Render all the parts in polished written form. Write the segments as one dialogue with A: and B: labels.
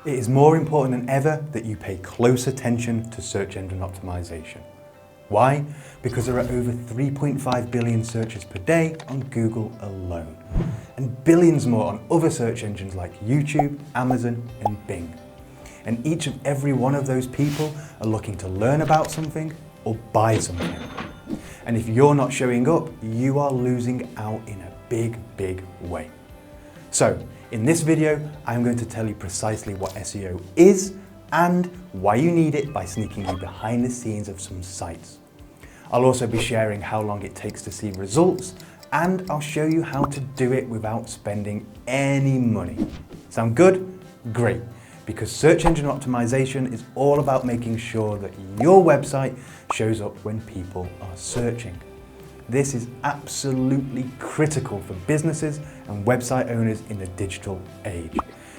A: It is more important than ever that you pay close attention to search engine optimization. Why? Because there are over 3.5 billion searches per day on Google alone, and billions more on other search engines like YouTube, Amazon, and Bing. And each and every one of those people are looking to learn about something or buy something. And if you're not showing up, you are losing out in a big, big way. So, in this video, I'm going to tell you precisely what SEO is and why you need it by sneaking you behind the scenes of some sites. I'll also be sharing how long it takes to see results, and I'll show you how to do it without spending any money. Sound good? Great, because search engine optimization is all about making sure that your website shows up when people are searching. This is absolutely critical for businesses and website owners in the digital age.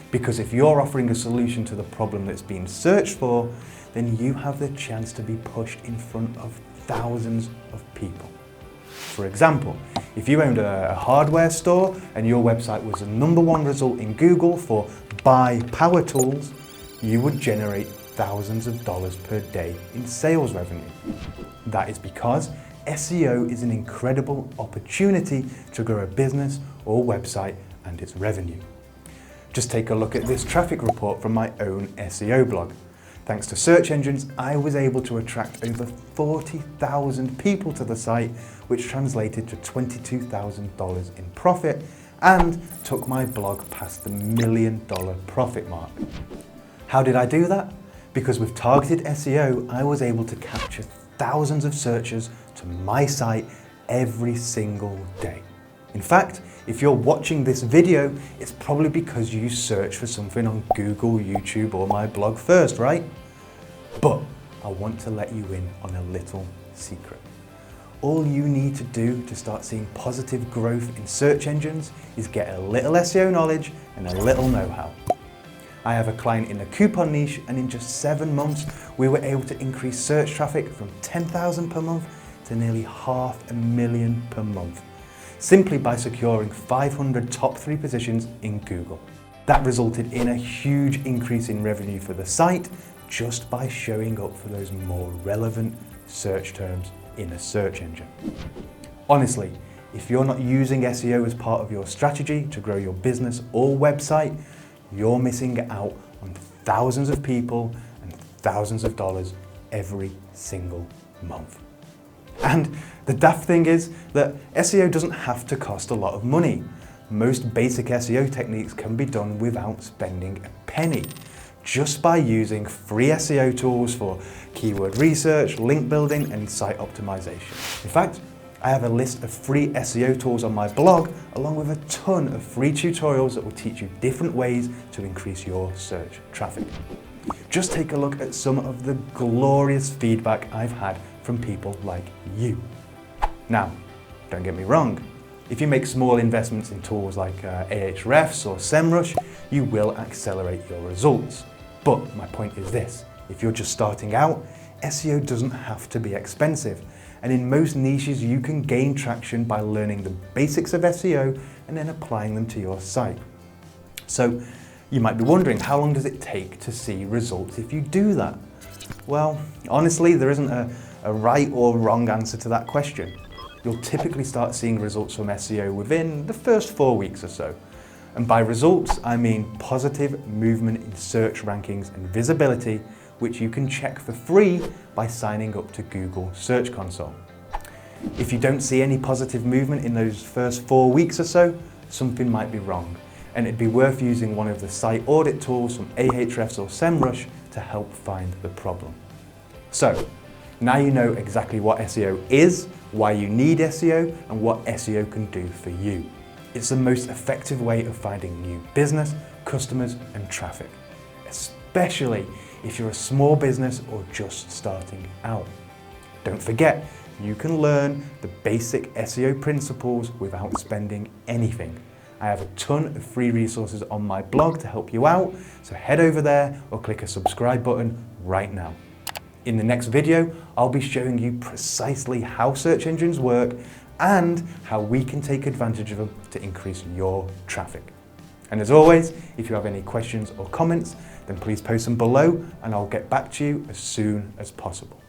A: Because if you're offering a solution to the problem that's being searched for, then you have the chance to be pushed in front of thousands of people. For example, if you owned a hardware store and your website was the #1 result in Google for buy power tools, you would generate thousands of dollars per day in sales revenue. That is because SEO is an incredible opportunity to grow a business or website and its revenue. Just take a look at this traffic report from my own SEO blog. Thanks to search engines, I was able to attract over 40,000 people to the site, which translated to $22,000 in profit and took my blog past the $1 million profit mark. How did I do that? Because with targeted SEO, I was able to capture thousands of searchers to my site every single day. In fact, if you're watching this video, it's probably because you searched for something on Google, YouTube, or my blog first, right? But I want to let you in on a little secret. All you need to do to start seeing positive growth in search engines is get a little SEO knowledge and a little know-how. I have a client in the coupon niche, and in just 7 months, we were able to increase search traffic from 10,000 per month to nearly $500,000 per month, simply by securing 500 top 3 positions in Google. That resulted in a huge increase in revenue for the site just by showing up for those more relevant search terms in a search engine. Honestly, if you're not using SEO as part of your strategy to grow your business or website, you're missing out on thousands of people and thousands of dollars every single month. And the daft thing is that SEO doesn't have to cost a lot of money. Most basic SEO techniques can be done without spending a penny, just by using free SEO tools for keyword research, link building, and site optimization. In fact, I have a list of free SEO tools on my blog, along with a ton of free tutorials that will teach you different ways to increase your search traffic. Just take a look at some of the glorious feedback I've had from people like you. Now, don't get me wrong, if you make small investments in tools like Ahrefs or SEMrush, you will accelerate your results. But my point is this, if you're just starting out, SEO doesn't have to be expensive. And in most niches, you can gain traction by learning the basics of SEO and then applying them to your site. So you might be wondering, how long does it take to see results if you do that? Well, honestly, there isn't a right or wrong answer to that question. You'll typically start seeing results from SEO within the first 4 weeks or so. And by results, I mean positive movement in search rankings and visibility, which you can check for free by signing up to Google Search Console. If you don't see any positive movement in those first 4 weeks or so, something might be wrong, and it'd be worth using one of the site audit tools from Ahrefs or SEMrush to help find the problem. So, now you know exactly what SEO is, why you need SEO, and what SEO can do for you. It's the most effective way of finding new business, customers, and traffic, especially if you're a small business or just starting out. Don't forget, you can learn the basic SEO principles without spending anything. I have a ton of free resources on my blog to help you out, so head over there or click a subscribe button right now. In the next video, I'll be showing you precisely how search engines work and how we can take advantage of them to increase your traffic. And as always, if you have any questions or comments, then please post them below and I'll get back to you as soon as possible.